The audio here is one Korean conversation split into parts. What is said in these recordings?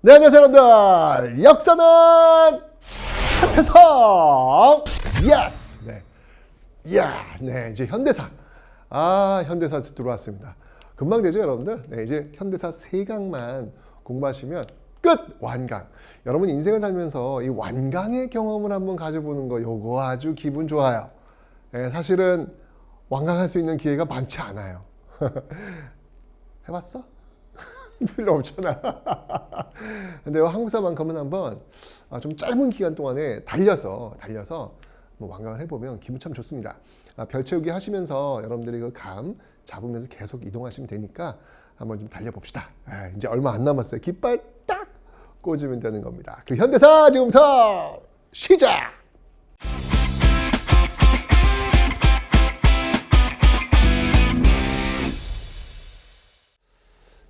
네, 안녕하세요, 여러분들. 역사는 최태성. 예스. 네. 네, 이제 현대사. 현대사 들어왔습니다. 금방 되죠, 여러분들? 네, 이제 현대사 3강만 공부하시면 끝! 완강. 여러분 인생을 살면서 이 완강의 경험을 한번 가져보는 거, 요거 아주 기분 좋아요. 네, 사실은 완강할 수 있는 기회가 많지 않아요. 해봤어? 필요 없잖아. 근데 한국사만큼은 한번 좀 짧은 기간 동안에 달려서 뭐 완강을 해보면 기분 참 좋습니다. 별 채우기 하시면서 여러분들이 그 감 잡으면서 계속 이동하시면 되니까 한번 좀 달려봅시다. 이제 얼마 안 남았어요. 깃발 딱 꽂으면 되는 겁니다. 그 현대사 지금부터 시작!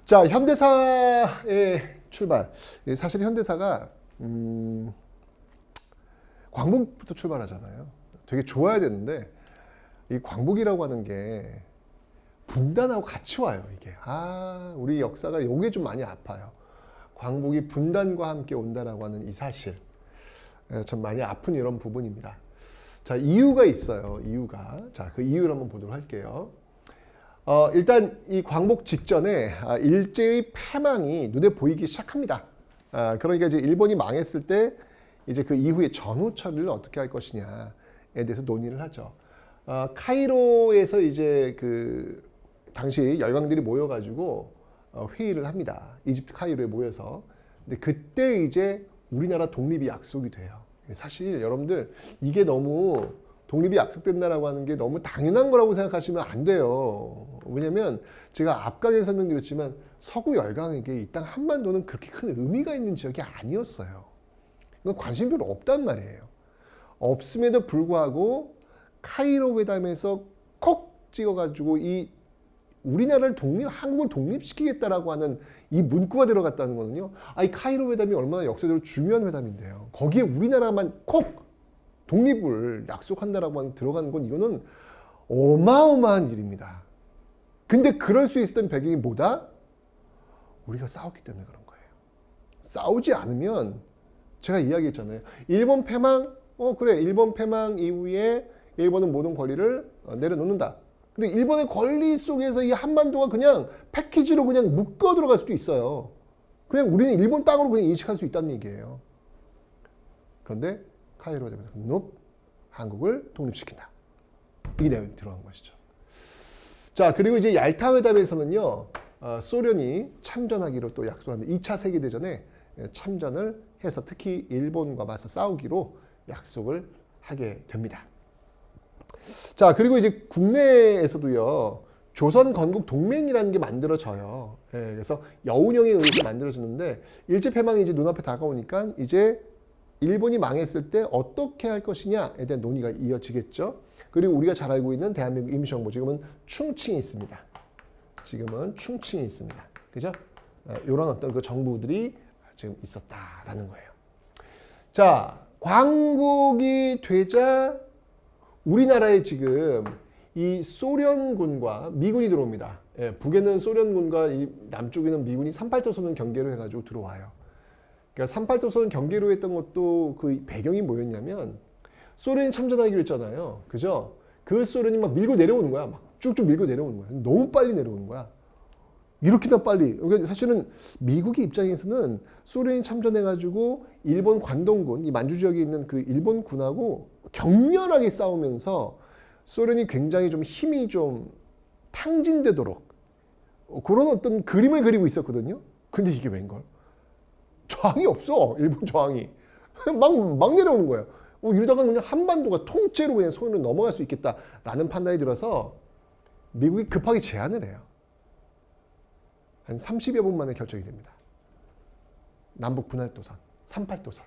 자, 현대사의 출발. 사실 현대사가 광복부터 출발하잖아요. 되게 좋아야 되는데 이 광복이라고 하는 게 분단하고 같이 와요. 이게 우리 역사가 요게 좀 많이 아파요. 광복이 분단과 함께 온다라고 하는 이 사실, 참 많이 아픈 이런 부분입니다. 자, 이유가 있어요. 자, 그 이유를 한번 보도록 할게요. 일단 이 광복 직전에 일제의 패망이 눈에 보이기 시작합니다. 그러니까 이제 일본이 망했을 때 이제 그 이후에 전후 처리를 어떻게 할 것이냐에 대해서 논의를 하죠. 카이로에서 이제 그 당시 열강들이 모여가지고 회의를 합니다. 이집트 카이로에 모여서. 근데 그때 이제 우리나라 독립이 약속이 돼요. 사실 여러분들 이게 너무 독립이 약속된다라고 하는 게 너무 당연한 거라고 생각하시면 안 돼요. 왜냐면 제가 앞강에 설명드렸지만 서구 열강에게 이 땅 한반도는 그렇게 큰 의미가 있는 지역이 아니었어요. 관심 별로 없단 말이에요. 없음에도 불구하고 카이로 회담에서 콕 찍어가지고 이 우리나라를 한국을 독립시키겠다라고 하는 이 문구가 들어갔다는 거는요. 이 카이로 회담이 얼마나 역사적으로 중요한 회담인데요. 거기에 우리나라만 콕 독립을 약속한다라고 들어가는 건 이거는 어마어마한 일입니다. 근데 그럴 수 있었던 배경이 뭐다? 우리가 싸웠기 때문에 그런 거예요. 싸우지 않으면 제가 이야기했잖아요. 일본 패망, 그래. 일본 패망 이후에 일본은 모든 권리를 내려놓는다. 근데 일본의 권리 속에서 이 한반도가 그냥 패키지로 그냥 묶어 들어갈 수도 있어요. 그냥 우리는 일본 땅으로 그냥 인식할 수 있다는 얘기예요. 그런데 카이로 되면서 한국을 독립시킨다. 이게 내용이 들어간 것이죠. 자, 그리고 이제 얄타 회담에서는요, 소련이 참전하기로 또 약속을 합니다. 2차 세계대전에 참전을 해서 특히 일본과 맞서 싸우기로 약속을 하게 됩니다. 자, 그리고 이제 국내에서도요, 조선 건국 동맹이라는 게 만들어져요. 그래서 여운형에 의해서 만들어지는데 일제 패망이 이제 눈앞에 다가오니까 이제 일본이 망했을 때 어떻게 할 것이냐에 대한 논의가 이어지겠죠. 그리고 우리가 잘 알고 있는 대한민국 임시정부, 지금은 충칭이 있습니다. 그죠? 이런 어떤 그 정부들이 지금 있었다라는 거예요. 자, 광복이 되자 우리나라에 지금 이 소련군과 미군이 들어옵니다. 북에는 소련군과 이 남쪽에는 미군이 38도선 경계로 해가지고 들어와요. 그러니까 38도선 경계로 했던 것도 그 배경이 뭐였냐면 소련이 참전하기로 했잖아요. 그죠? 그 소련이 막 밀고 내려오는 거야. 막 쭉쭉 밀고 내려오는 거야. 너무 빨리 내려오는 거야. 이렇게나 빨리. 그러니까 사실은 미국의 입장에서는 소련이 참전해가지고 일본 관동군, 이 만주 지역에 있는 그 일본 군하고 격렬하게 싸우면서 소련이 굉장히 좀 힘이 좀 탕진되도록 그런 어떤 그림을 그리고 있었거든요. 근데 이게 웬걸? 저항이 없어. 일본 저항이. 막 내려오는 거예요. 이러다가 그냥 한반도가 통째로 그냥 손으로 넘어갈 수 있겠다라는 판단이 들어서 미국이 급하게 제안을 해요. 한 30여 분 만에 결정이 됩니다. 남북 분할도선, 38도선.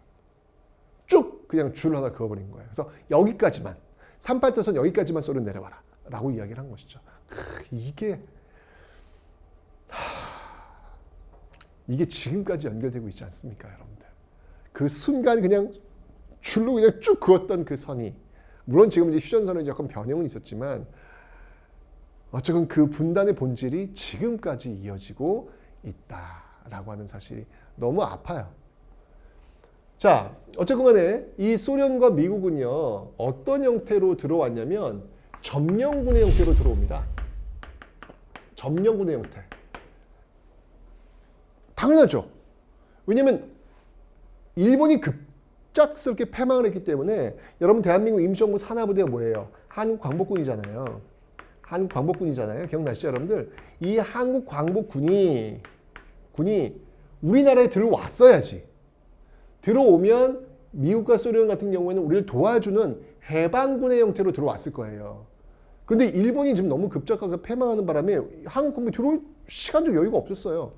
쭉 그냥 줄 하나 그어버린 거예요. 그래서 여기까지만, 38도선 여기까지만 소련 내려와라. 라고 이야기를 한 것이죠. 이게 지금까지 연결되고 있지 않습니까, 여러분들? 그 순간 그냥 줄로 그냥 쭉 그었던 그 선이, 물론 지금 이제 휴전선은 약간 변형은 있었지만, 어쨌든 그 분단의 본질이 지금까지 이어지고 있다. 라고 하는 사실이 너무 아파요. 자, 어쨌건 간에 이 소련과 미국은요, 어떤 형태로 들어왔냐면 점령군의 형태로 들어옵니다. 점령군의 형태. 당연하죠. 왜냐면 일본이 급작스럽게 패망을 했기 때문에 여러분 대한민국 임시정부 산하부대가 뭐예요? 한국광복군이잖아요. 한국광복군이잖아요. 기억나시죠, 여러분들? 이 한국광복군이 우리나라에 들어왔어야지. 들어오면 미국과 소련 같은 경우에는 우리를 도와주는 해방군의 형태로 들어왔을 거예요. 그런데 일본이 지금 너무 급작하게 패망하는 바람에 한국군이 들어올 시간적 여유가 없었어요.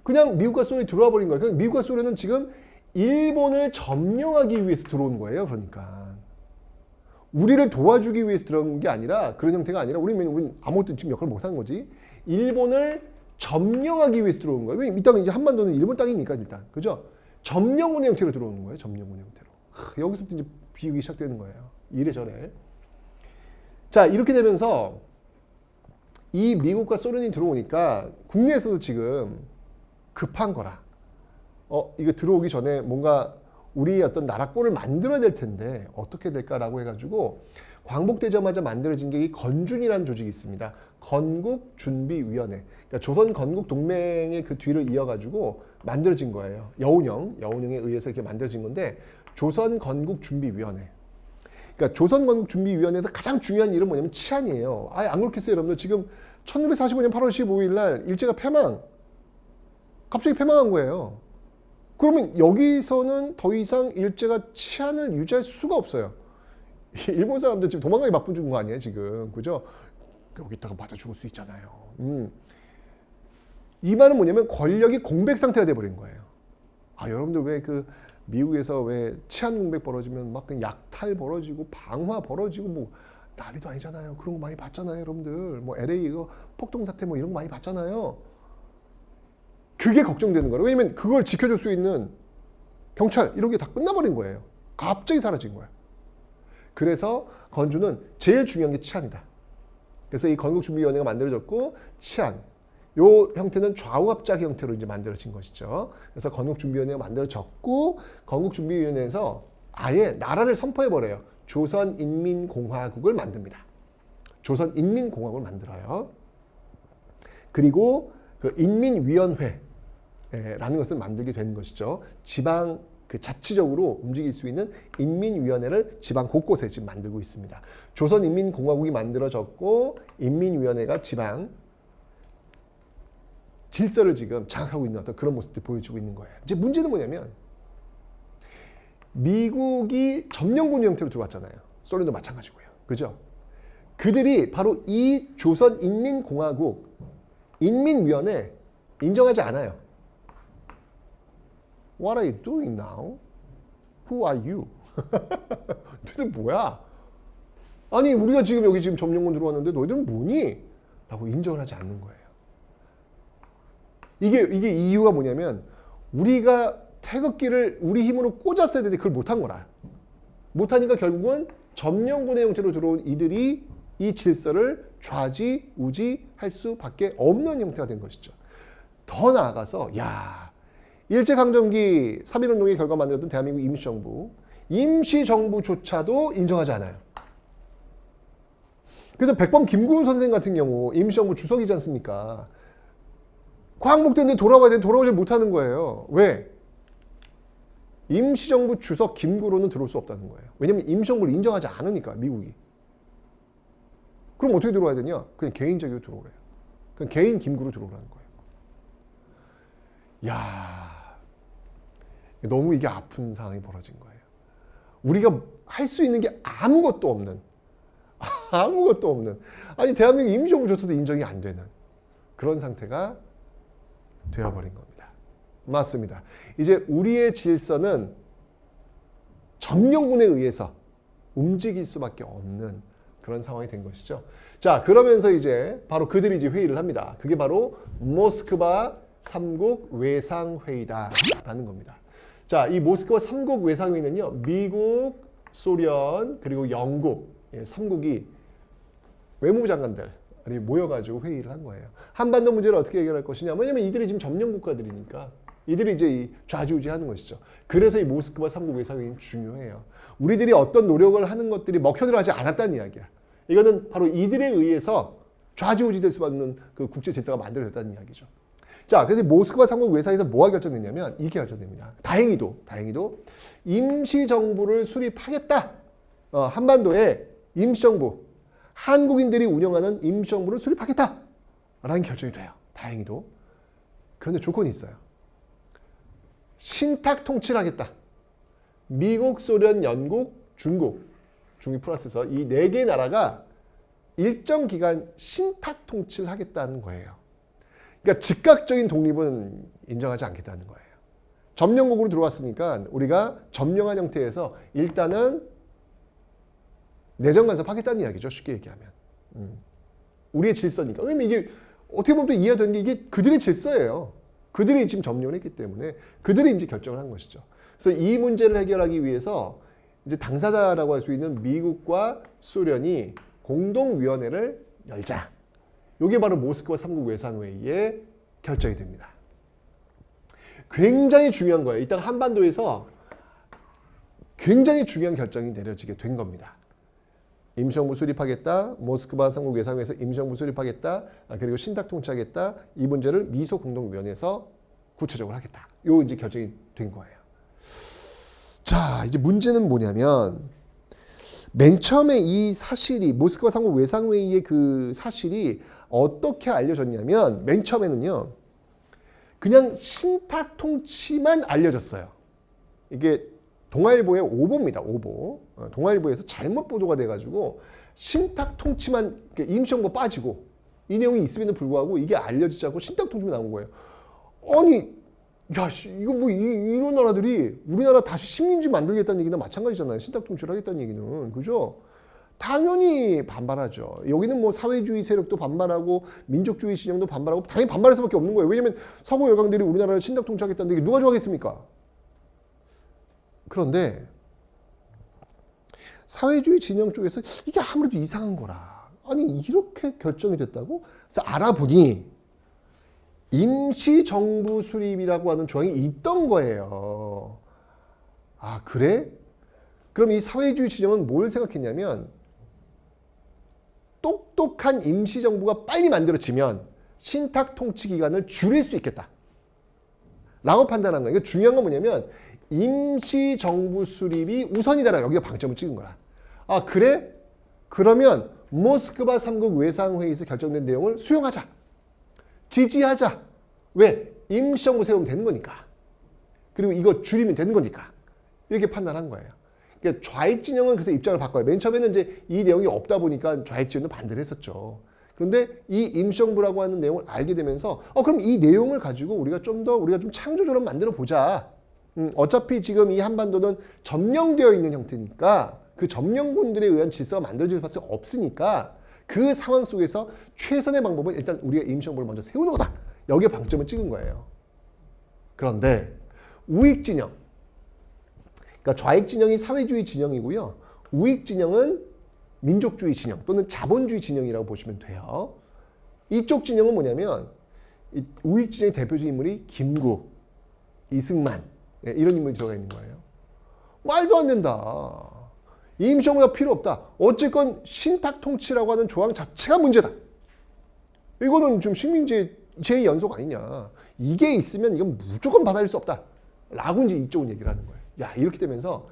그냥 미국과 소련이 들어와 버린 거예요. 그냥 미국과 소련은 지금 일본을 점령하기 위해서 들어온 거예요. 그러니까 우리를 도와주기 위해서 들어온 게 아니라 그런 형태가 아니라 우리는 아무것도 지금 역할을 못하는 거지. 일본을 점령하기 위해서 들어온 거예요. 왜냐면 이 땅은 이제 한반도는 일본 땅이니까 일단 그죠? 점령군의 형태로 들어오는 거예요. 점령군의 형태로. 여기서부터 이제 비극이 시작되는 거예요. 이래저래. 자, 이렇게 되면서 이 미국과 소련이 들어오니까 국내에서도 지금 급한 거라. 이거 들어오기 전에 뭔가 우리의 어떤 나라권을 만들어야 될 텐데 어떻게 될까라고 해가지고 광복되자마자 만들어진 게 이 건준이라는 조직이 있습니다. 건국준비위원회. 그러니까 조선 건국동맹의 그 뒤를 이어가지고 만들어진 거예요. 여운형에 의해서 이렇게 만들어진 건데 조선 건국준비위원회. 그러니까 조선 건국준비위원회에서 가장 중요한 일은 뭐냐면 치안이에요. 아예 안 그렇겠어요, 여러분들. 지금 1945년 8월 15일 날 일제가 패망. 갑자기 패망한 거예요. 그러면 여기서는 더 이상 일제가 치안을 유지할 수가 없어요. 일본 사람들 지금 도망가기 바쁜 중인 거 아니에요, 지금. 그죠? 여기다가 맞아 죽을 수 있잖아요. 이 말은 뭐냐면 권력이 공백 상태가 돼버린 거예요. 여러분들 왜 그 미국에서 왜 치안 공백 벌어지면 막 그냥 약탈 벌어지고 방화 벌어지고 뭐 난리도 아니잖아요. 그런 거 많이 봤잖아요, 여러분들. 뭐 LA 이거 폭동 사태 뭐 이런 거 많이 봤잖아요. 그게 걱정되는 거예요. 왜냐면 그걸 지켜줄 수 있는 경찰 이런 게 다 끝나버린 거예요. 갑자기 사라진 거예요. 그래서 건주는 제일 중요한 게 치안이다. 그래서 이 건국준비위원회가 만들어졌고 치안. 요 형태는 좌우합작 형태로 이제 만들어진 것이죠. 그래서 건국준비위원회가 만들어졌고 건국준비위원회에서 아예 나라를 선포해버려요. 조선인민공화국을 만듭니다. 조선인민공화국을 만들어요. 그리고 그 인민위원회라는 것을 만들게 되는 것이죠. 지방 그 자치적으로 움직일 수 있는 인민위원회를 지방 곳곳에 지금 만들고 있습니다. 조선인민공화국이 만들어졌고 인민위원회가 지방 질서를 지금 장악하고 있는 어떤 그런 모습들 보여주고 있는 거예요. 이제 문제는 뭐냐면 미국이 점령군 형태로 들어왔잖아요. 소련도 마찬가지고요. 그죠? 그들이 바로 이 조선인민공화국 인민위원회 인정하지 않아요. What are you doing now? Who are you? 너희들 뭐야? 아니 우리가 지금 여기 지금 점령군 들어왔는데 너희들은 뭐니? 라고 인정을 하지 않는 거예요. 이게 이유가 뭐냐면 우리가 태극기를 우리 힘으로 꽂았어야 되는데 그걸 못한 거라. 못하니까 결국은 점령군의 형태로 들어온 이들이 이 질서를 좌지우지할 수밖에 없는 형태가 된 것이죠. 더 나아가서 일제강점기 3.1운동의 결과 만들었던 대한민국 임시정부조차도 인정하지 않아요. 그래서 백범 김구은 선생 같은 경우 임시정부 주석이지 않습니까? 광복됐는데 돌아와야 되는데 돌아오지 못하는 거예요. 왜? 임시정부 주석 김구로는 들어올 수 없다는 거예요. 왜냐하면 임시정부를 인정하지 않으니까 미국이. 그럼 어떻게 들어와야 되냐? 그냥 개인적으로 들어오래요. 그냥 개인 김구로 들어오라는 거예요. 너무 이게 아픈 상황이 벌어진 거예요. 우리가 할 수 있는 게 아무것도 없는 아니 대한민국 임시정부조차도 인정이 안 되는 그런 상태가 되어버린 겁니다. 맞습니다. 이제 우리의 질서는 점령군에 의해서 움직일 수밖에 없는 그런 상황이 된 것이죠. 자, 그러면서 이제 바로 그들이 이제 회의를 합니다. 그게 바로 모스크바 3국 외상회의다라는 겁니다. 자, 이 모스크바 3국 외상회의는요, 미국, 소련, 그리고 영국, 3국이 외무부 장관들, 아니 모여가지고 회의를 한 거예요. 한반도 문제를 어떻게 해결할 것이냐. 왜냐면 이들이 지금 점령 국가들이니까 이들이 이제 이 좌지우지하는 것이죠. 그래서 이 모스크바 3국 외상회의는 중요해요. 우리들이 어떤 노력을 하는 것들이 먹혀들어가지 않았다는 이야기야. 이거는 바로 이들에 의해서 좌지우지될 수밖에 없는 그 국제 질서가 만들어졌다는 이야기죠. 자, 그래서 모스크바 3국 외상에서 뭐가 결정됐냐면 이게 결정됩니다. 다행히도 임시정부를 수립하겠다. 한반도에 임시정부, 한국인들이 운영하는 임시정부를 수립하겠다라는 결정이 돼요. 다행히도. 그런데 조건이 있어요. 신탁 통치를 하겠다. 미국, 소련, 영국, 중국이 플러스해서 이 4개 나라가 일정 기간 신탁 통치를 하겠다는 거예요. 그러니까 즉각적인 독립은 인정하지 않겠다는 거예요. 점령국으로 들어왔으니까 우리가 점령한 형태에서 일단은 내정 간섭하겠다는 이야기죠. 쉽게 얘기하면. 우리의 질서니까. 왜냐면 이게 어떻게 보면 또 이해가 되는 게 이게 그들의 질서예요. 그들이 지금 점령을 했기 때문에 그들이 이제 결정을 한 것이죠. 그래서 이 문제를 해결하기 위해서 이제 당사자라고 할 수 있는 미국과 소련이 공동위원회를 열자. 이게 바로 모스크바 3국 외상회의의 결정이 됩니다. 굉장히 중요한 거예요. 일단 한반도에서 굉장히 중요한 결정이 내려지게 된 겁니다. 임시정부 수립하겠다. 모스크바 3국 외상회의에서 임시정부 수립하겠다. 그리고 신탁 통치하겠다. 이 문제를 미소 공동위원회에서 구체적으로 하겠다. 요 이제 결정이 된 거예요. 자, 이제 문제는 뭐냐면 맨 처음에 이 사실이 모스크바 3국 외상회의의 그 사실이 어떻게 알려졌냐면 맨 처음에는요. 그냥 신탁 통치만 알려졌어요. 이게 동아일보의 오보입니다. 오보. 동아일보에서 잘못 보도가 돼가지고 신탁 통치만 임시정부 빠지고 이 내용이 있음에도 불구하고 이게 알려지지 않고 신탁 통치만 나온 거예요. 아니, 야, 이거 뭐 이런 나라들이 우리나라 다시 식민지 만들겠다는 얘기나 마찬가지잖아요. 신탁 통치를 하겠다는 얘기는. 그죠? 당연히 반발하죠. 여기는 뭐 사회주의 세력도 반발하고 민족주의 진영도 반발하고 당연히 반발할 수밖에 없는 거예요. 왜냐면 서구 열강들이 우리나라를 신탁 통치하겠다는 얘기 누가 좋아하겠습니까? 그런데 사회주의 진영 쪽에서 이게 아무래도 이상한 거라. 아니 이렇게 결정이 됐다고? 그래서 알아보니 임시정부 수립이라고 하는 조항이 있던 거예요. 아 그래? 그럼 이 사회주의 진영은 뭘 생각했냐면 똑똑한 임시정부가 빨리 만들어지면 신탁 통치 기간을 줄일 수 있겠다. 라고 판단한 거예요. 이거 중요한 건 뭐냐면 임시정부 수립이 우선이다라고 여기가 방점을 찍은 거라. 아 그래? 그러면 모스크바 3국 외상회의에서 결정된 내용을 수용하자. 지지하자. 왜? 임시정부 세우면 되는 거니까. 그리고 이거 줄이면 되는 거니까. 이렇게 판단한 거예요. 그러니까 좌익 진영은 그래서 입장을 바꿔요. 맨 처음에는 이제 이 내용이 없다 보니까 좌익 진영도 반대를 했었죠. 그런데 이 임시정부라고 하는 내용을 알게 되면서 그럼 이 내용을 가지고 우리가 좀 창조적으로 만들어 보자. 어차피 지금 이 한반도는 점령되어 있는 형태니까 그 점령군들에 의한 질서가 만들어질 수밖에 없으니까 그 상황 속에서 최선의 방법은 일단 우리가 임시정부를 먼저 세우는 거다. 여기에 방점을 찍은 거예요. 그런데 우익 진영, 그러니까 좌익 진영이 사회주의 진영이고요. 우익 진영은 민족주의 진영 또는 자본주의 진영이라고 보시면 돼요. 이쪽 진영은 뭐냐면 우익 진영의 대표적인 인물이 김구, 이승만 이런 인물이 들어가 있는 거예요. 말도 안 된다. 임시정부가 필요 없다. 어쨌건 신탁 통치라고 하는 조항 자체가 문제다. 이거는 좀 식민지의 제2연속 아니냐. 이게 있으면 이건 무조건 받아들일 수 없다. 라고 이제 이쪽은 얘기를 하는 거예요. 야, 이렇게 되면서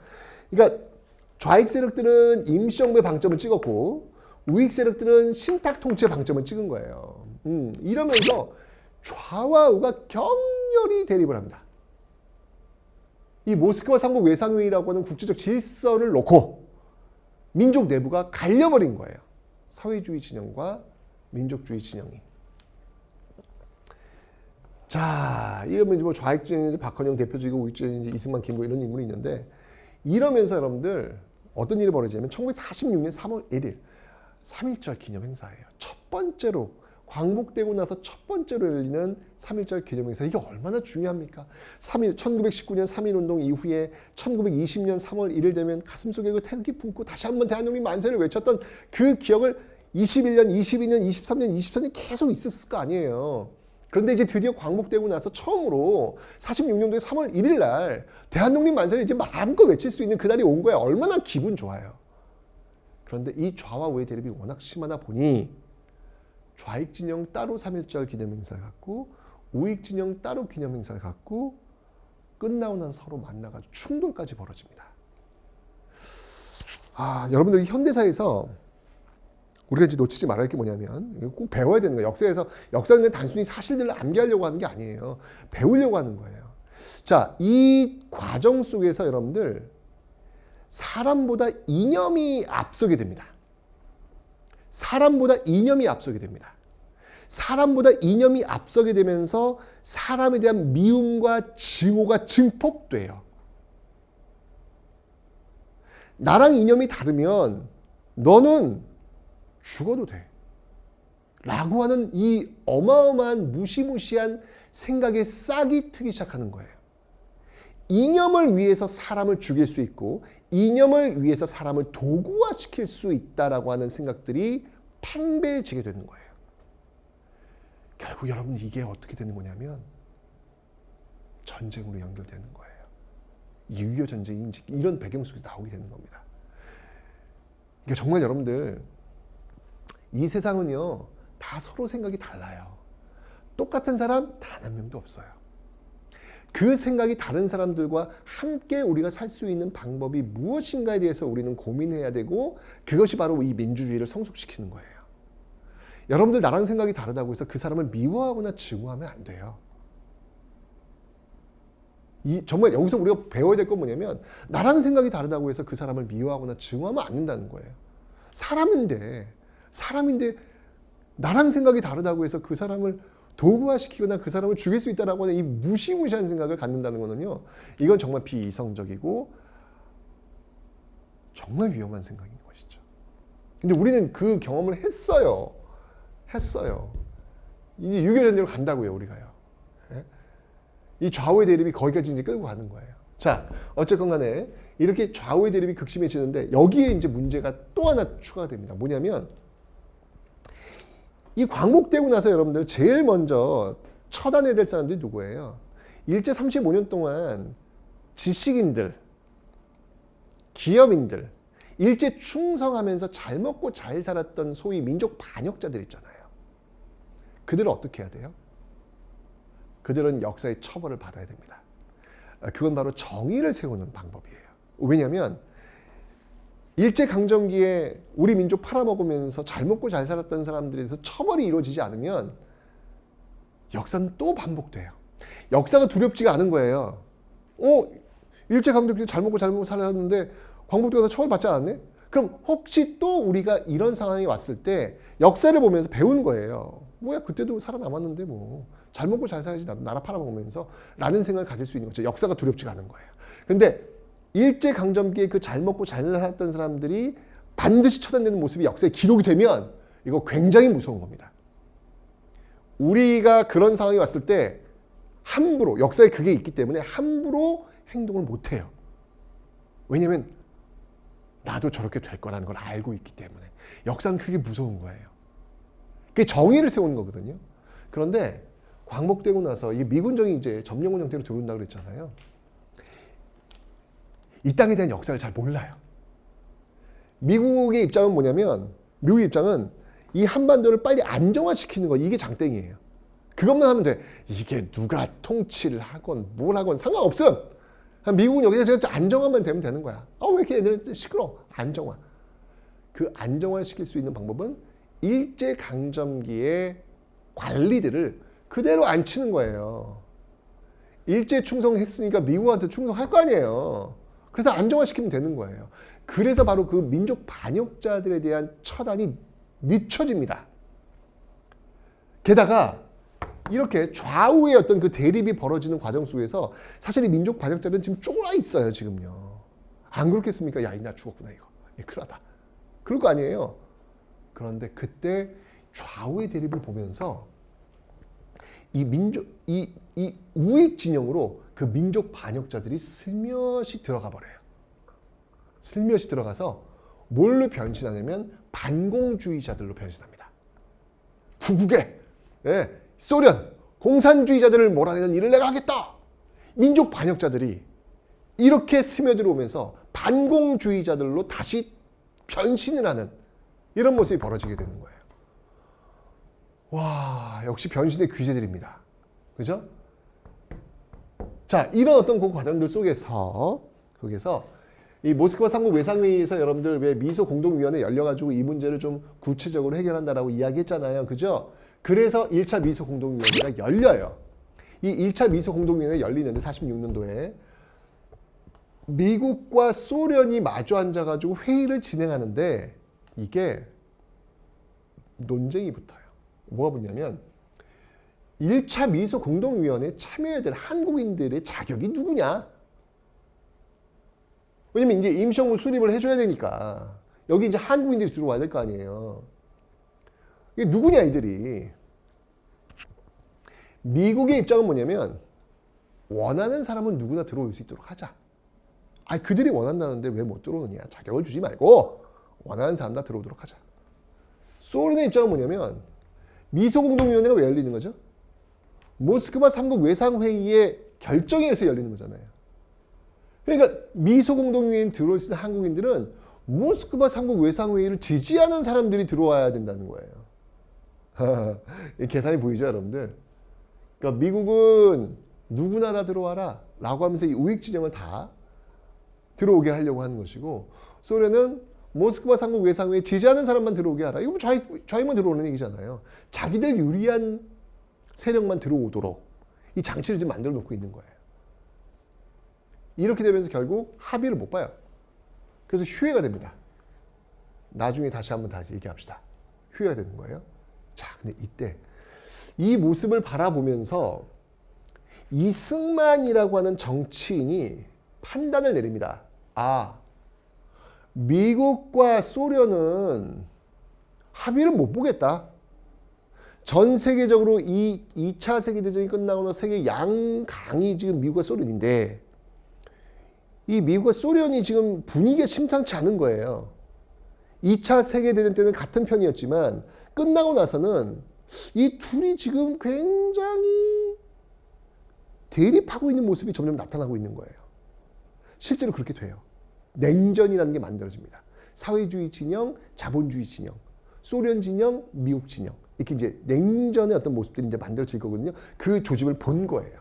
그러니까 좌익 세력들은 임시정부의 방점을 찍었고 우익 세력들은 신탁 통치의 방점을 찍은 거예요. 이러면서 좌와 우가 격렬히 대립을 합니다. 이 모스크바 3국 외상회의라고 하는 국제적 질서를 놓고 민족 내부가 갈려버린 거예요. 사회주의 진영과 민족주의 진영이. 자, 이러면 뭐 좌익 진영이 박헌영 대표적이고 우익 진영이 이승만, 김구 이런 인물이 있는데 이러면서 여러분들 어떤 일이 벌어지냐면 1946년 3월 1일 3.1절 기념 행사예요. 첫 번째로 광복되고 나서 첫 번째로 열리는 3.1절 기념 행사. 이게 얼마나 중요합니까? 1919년 3.1운동 이후에 1920년 3월 1일 되면 가슴속에 그 태극기 품고 다시 한번 대한민국 만세를 외쳤던 그 기억을 21년, 22년, 23년, 24년 계속 있었을 거 아니에요. 그런데 이제 드디어 광복되고 나서 처음으로 46년도에 3월 1일 날 대한독립 만세를 이제 마음껏 외칠 수 있는 그날이 온 거야. 얼마나 기분 좋아요. 그런데 이 좌와 우의 대립이 워낙 심하다 보니 좌익 진영 따로 3.1절 기념행사를 갖고 우익 진영 따로 기념행사를 갖고 끝나고 나서 서로 만나가지고 충돌까지 벌어집니다. 여러분들이 현대사에서 우리가 이제 놓치지 말아야 할 게 뭐냐면 꼭 배워야 되는 거예요. 역사는 단순히 사실들을 암기하려고 하는 게 아니에요. 배우려고 하는 거예요. 자, 이 과정 속에서 여러분들 사람보다 이념이 앞서게 됩니다. 사람보다 이념이 앞서게 됩니다. 사람보다 이념이 앞서게 되면서 사람에 대한 미움과 증오가 증폭돼요. 나랑 이념이 다르면 너는 죽어도 돼. 라고 하는 이 어마어마한 무시무시한 생각에 싹이 트기 시작하는 거예요. 이념을 위해서 사람을 죽일 수 있고 이념을 위해서 사람을 도구화시킬 수 있다라고 하는 생각들이 팽배해지게 되는 거예요. 결국 여러분 이게 어떻게 되는 거냐면 전쟁으로 연결되는 거예요. 6.25 전쟁이 이런 배경 속에서 나오게 되는 겁니다. 그러니까 정말 여러분들 이 세상은요 다 서로 생각이 달라요. 똑같은 사람 단 한 명도 없어요. 그 생각이 다른 사람들과 함께 우리가 살 수 있는 방법이 무엇인가에 대해서 우리는 고민해야 되고 그것이 바로 이 민주주의를 성숙시키는 거예요. 여러분들 나랑 생각이 다르다고 해서 그 사람을 미워하거나 증오하면 안 돼요. 정말 여기서 우리가 배워야 될 건 뭐냐면 나랑 생각이 다르다고 해서 그 사람을 미워하거나 증오하면 안 된다는 거예요. 사람인데 나랑 생각이 다르다고 해서 그 사람을 도구화시키거나 그 사람을 죽일 수 있다라고 하는 이 무시무시한 생각을 갖는다는 거는요. 이건 정말 비이성적이고 정말 위험한 생각인 것이죠. 근데 우리는 그 경험을 했어요. 이제 6.25 전쟁으로 간다고요, 우리가요. 이 좌우의 대립이 거기까지 이제 끌고 가는 거예요. 자, 어쨌건 간에 이렇게 좌우의 대립이 극심해지는데 여기에 이제 문제가 또 하나 추가됩니다. 뭐냐면 이 광복되고 나서 여러분들 제일 먼저 처단해야 될 사람들이 누구예요? 일제 35년 동안 지식인들, 기업인들, 일제 충성하면서 잘 먹고 잘 살았던 소위 민족 반역자들 있잖아요. 그들은 어떻게 해야 돼요? 그들은 역사의 처벌을 받아야 됩니다. 그건 바로 정의를 세우는 방법이에요. 왜냐하면 일제강점기에 우리 민족 팔아먹으면서 잘 먹고 잘 살았던 사람들에 대해서 처벌이 이루어지지 않으면 역사는 또 반복돼요. 역사가 두렵지가 않은 거예요. 일제강점기 잘 먹고 살았는데 광복되고 나서 처벌받지 않았네? 그럼 혹시 또 우리가 이런 상황이 왔을 때 역사를 보면서 배운 거예요. 뭐야 그때도 살아남았는데 뭐 잘 먹고 잘 살아야지 나라 팔아먹으면서 라는 생각을 가질 수 있는 거죠. 역사가 두렵지가 않은 거예요. 그런데 일제강점기에 그 잘 먹고 잘 살았던 사람들이 반드시 처단되는 모습이 역사에 기록이 되면 이거 굉장히 무서운 겁니다. 우리가 그런 상황이 왔을 때 함부로 역사에 그게 있기 때문에 함부로 행동을 못해요. 왜냐하면 나도 저렇게 될 거라는 걸 알고 있기 때문에 역사는 그게 무서운 거예요. 그게 정의를 세우는 거거든요. 그런데 광복되고 나서 이 미군정이 이제 점령군 형태로 들어온다고 그랬잖아요. 이 땅에 대한 역사를 잘 몰라요. 미국의 입장은 뭐냐면 미국의 입장은 이 한반도를 빨리 안정화시키는 거 이게 장땡이에요. 그것만 하면 돼. 이게 누가 통치를 하건 뭘 하건 상관없음. 미국은 여기서 안정화만 되면 되는 거야. 왜 이렇게 애들은 시끄러워. 안정화. 그 안정화를 시킬 수 있는 방법은 일제강점기의 관리들을 그대로 앉히는 거예요. 일제 충성했으니까 미국한테 충성할 거 아니에요. 그래서 안정화시키면 되는 거예요. 그래서 바로 그 민족 반역자들에 대한 처단이 늦춰집니다. 게다가 이렇게 좌우의 어떤 그 대립이 벌어지는 과정 속에서 사실 이 민족 반역자들은 지금 쫄아 있어요, 지금요. 안 그렇겠습니까? 야, 나 죽었구나, 이거. 큰일 나다. 그럴 거 아니에요. 그런데 그때 좌우의 대립을 보면서 이 우익 진영으로 그 민족 반역자들이 슬며시 들어가 버려요. 슬며시 들어가서 뭘로 변신하냐면 반공주의자들로 변신합니다. 구국에 소련 공산주의자들을 몰아내는 일을 내가 하겠다. 민족 반역자들이 이렇게 스며들어오면서 반공주의자들로 다시 변신을 하는 이런 모습이 벌어지게 되는 거예요. 와, 역시 변신의 귀재들입니다. 그죠? 자, 이런 어떤 그 과정들 속에서 이 모스크바 3국 외상회의에서 여러분들 왜 미소 공동위원회 열려가지고 이 문제를 좀 구체적으로 해결한다라고 이야기했잖아요. 그죠? 그래서 1차 미소 공동위원회가 열려요. 이 1차 미소 공동위원회 열리는데 46년도에 미국과 소련이 마주 앉아가지고 회의를 진행하는데 이게 논쟁이 붙어요. 뭐가 붙냐면 1차 미소 공동위원회에 참여해야 될 한국인들의 자격이 누구냐? 왜냐면 이제 임시정부 수립을 해줘야 되니까 여기 이제 한국인들이 들어와야 될 거 아니에요. 이게 누구냐 이들이. 미국의 입장은 뭐냐면 원하는 사람은 누구나 들어올 수 있도록 하자. 아니 그들이 원한다는데 왜 못 들어오느냐. 자격을 주지 말고 원하는 사람 다 들어오도록 하자. 소련의 입장은 뭐냐면 미소공동위원회가 왜 열리는 거죠? 모스크바 3국 외상회의의 결정에 의해서 열리는 거잖아요. 그러니까 미소공동위원회에 들어올 수 있는 한국인들은 모스크바 3국 외상회의를 지지하는 사람들이 들어와야 된다는 거예요. 계산이 보이죠 여러분들? 그러니까 미국은 누구나 다 들어와라 라고 하면서 이 우익 진영을 다 들어오게 하려고 하는 것이고 소련은 모스크바 3국 외상회의 지지하는 사람만 들어오게 하라. 이거 뭐 좌익만 들어오는 얘기잖아요. 자기들 유리한 세력만 들어오도록 이 장치를 지금 만들어 놓고 있는 거예요. 이렇게 되면서 결국 합의를 못 봐요. 그래서 휴회가 됩니다. 나중에 다시 얘기합시다. 휴회가 되는 거예요. 자, 근데 이때 이 모습을 바라보면서 이승만이라고 하는 정치인이 판단을 내립니다. 아, 미국과 소련은 합의를 못 보겠다. 전 세계적으로 이 2차 세계대전이 끝나고 나서 세계 양강이 지금 미국과 소련인데 이 미국과 소련이 지금 분위기가 심상치 않은 거예요. 2차 세계대전 때는 같은 편이었지만 끝나고 나서는 이 둘이 지금 굉장히 대립하고 있는 모습이 점점 나타나고 있는 거예요. 실제로 그렇게 돼요. 냉전이라는 게 만들어집니다. 사회주의 진영, 자본주의 진영, 소련 진영, 미국 진영. 이렇게 이제 냉전의 어떤 모습들이 이제 만들어질 거거든요. 그 조짐을 본 거예요.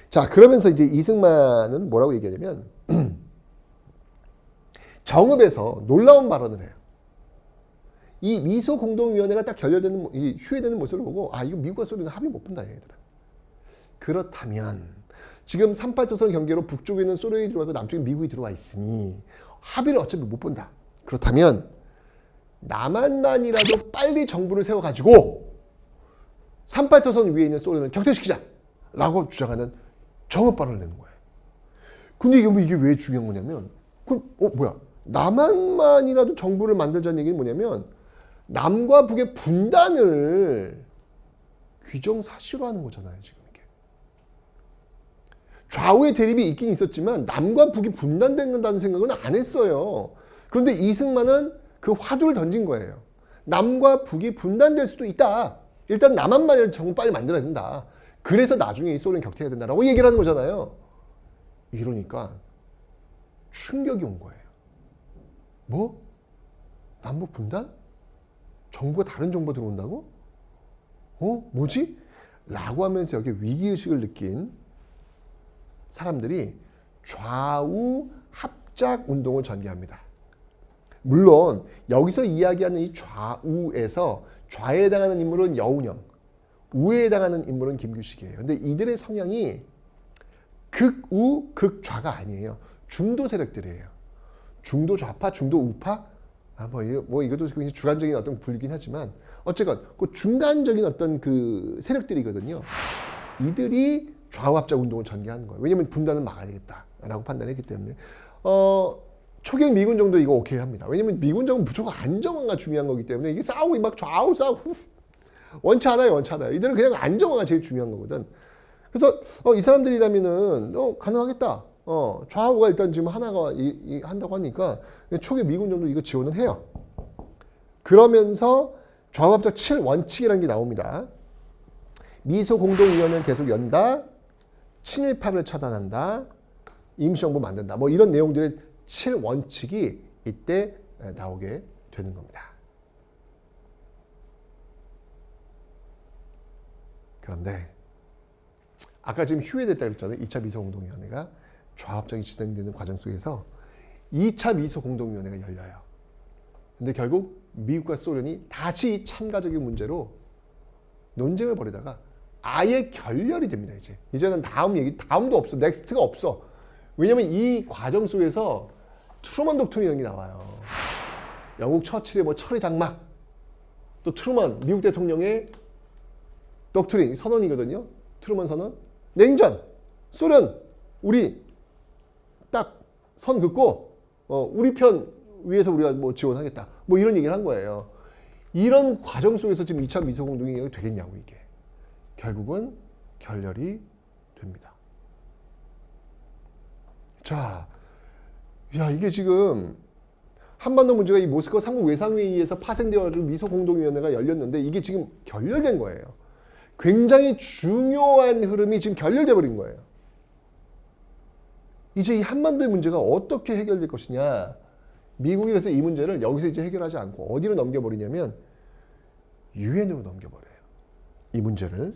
자, 그러면서 이제 이승만은 뭐라고 얘기하냐면, 정읍에서 놀라운 발언을 해요. 이 미소 공동위원회가 딱 결렬되는, 이 휴회되는 모습을 보고, 아, 이거 미국과 소련은 합의 못 본다, 얘들은. 그렇다면, 지금 38도선 경계로 북쪽에는 소련이 들어와 있고 남쪽에 미국이 들어와 있으니, 합의를 어차피 못 본다. 그렇다면, 남한만이라도 빨리 정부를 세워가지고 38도선 위에 있는 소련을 격퇴시키자 라고 주장하는 정읍 발언을 내는 거예요. 근데 이게 왜 중요한 거냐면 뭐야 남한만이라도 정부를 만들자는 얘기는 뭐냐면 남과 북의 분단을 귀정사실화하는 거잖아요. 지금 이게 좌우의 대립이 있긴 있었지만 남과 북이 분단된다는 생각은 안 했어요. 그런데 이승만은 그 화두를 던진 거예요. 남과 북이 분단될 수도 있다. 일단 남한만이라도 정부 빨리 만들어야 된다. 그래서 나중에 이 소련 격퇴해야 된다라고 얘기를 하는 거잖아요. 이러니까 충격이 온 거예요. 뭐? 남북 분단? 정부가 다른 정부가 들어온다고? 뭐지? 라고 하면서 여기 위기의식을 느낀 사람들이 좌우 합작 운동을 전개합니다. 물론 여기서 이야기하는 이 좌우에서 좌에 해당하는 인물은 여운형, 우에 해당하는 인물은 김규식이에요. 근데 이들의 성향이 극우, 극좌가 아니에요. 중도 세력들이에요. 중도 좌파, 중도 우파? 이것도 굉장히 주관적인 어떤 분류긴 하지만 어쨌건 그 중간적인 어떤 그 세력들이거든요. 이들이 좌우 합작 운동을 전개하는 거예요. 왜냐하면 분단을 막아야 되겠다라고 판단했기 때문에 초경 미군 정도 이거 오케이 합니다. 왜냐면 미군 정은 무조건 안정화가 중요한 거기 때문에 이게 싸우고 막 좌우 싸우고 원치 않아요. 이들은 그냥 안정화가 제일 중요한 거거든. 그래서 이 사람들이라면은 가능하겠다. 좌우가 일단 지금 하나가 한다고 하니까 초기 미군 정도 이거 지원을 해요. 그러면서 좌우합작 7원칙이라는 게 나옵니다. 미소 공동위원회를 계속 연다. 친일파를 처단한다. 임시정부 만든다. 뭐 이런 내용들의 7원칙이 이때 나오게 되는 겁니다. 그런데 아까 지금 휴회됐다 그랬잖아요. 2차 미소공동위원회가 좌합작이 진행되는 과정 속에서 2차 미소공동위원회가 열려요. 근데 결국 미국과 소련이 다시 참가적인 문제로 논쟁을 벌이다가 아예 결렬이 됩니다. 이제는 다음도 없어. 넥스트가 없어. 왜냐면 이 과정 속에서 트루먼 독트린이라는 게 나와요. 영국 처칠의 뭐 철의 장막, 또 트루먼 미국 대통령의 독트린 선언이거든요. 트루먼 선언. 냉전, 소련, 우리 딱 선 긋고 우리 편 위해서 우리가 뭐 지원하겠다. 뭐 이런 얘기를 한 거예요. 이런 과정 속에서 지금 2차 미소공동위원회가 되겠냐고 이게. 결국은 결렬이 됩니다. 자, 야 이게 지금 한반도 문제가 이 모스크바 삼국 외상회의에서 파생되어가지고 미소공동위원회가 열렸는데 이게 지금 결렬된 거예요. 굉장히 중요한 흐름이 지금 결렬돼 버린 거예요. 이제 이 한반도의 문제가 어떻게 해결될 것이냐. 미국이 그래서 이 문제를 여기서 이제 해결하지 않고 어디로 넘겨버리냐면 유엔으로 넘겨버려요. 이 문제를.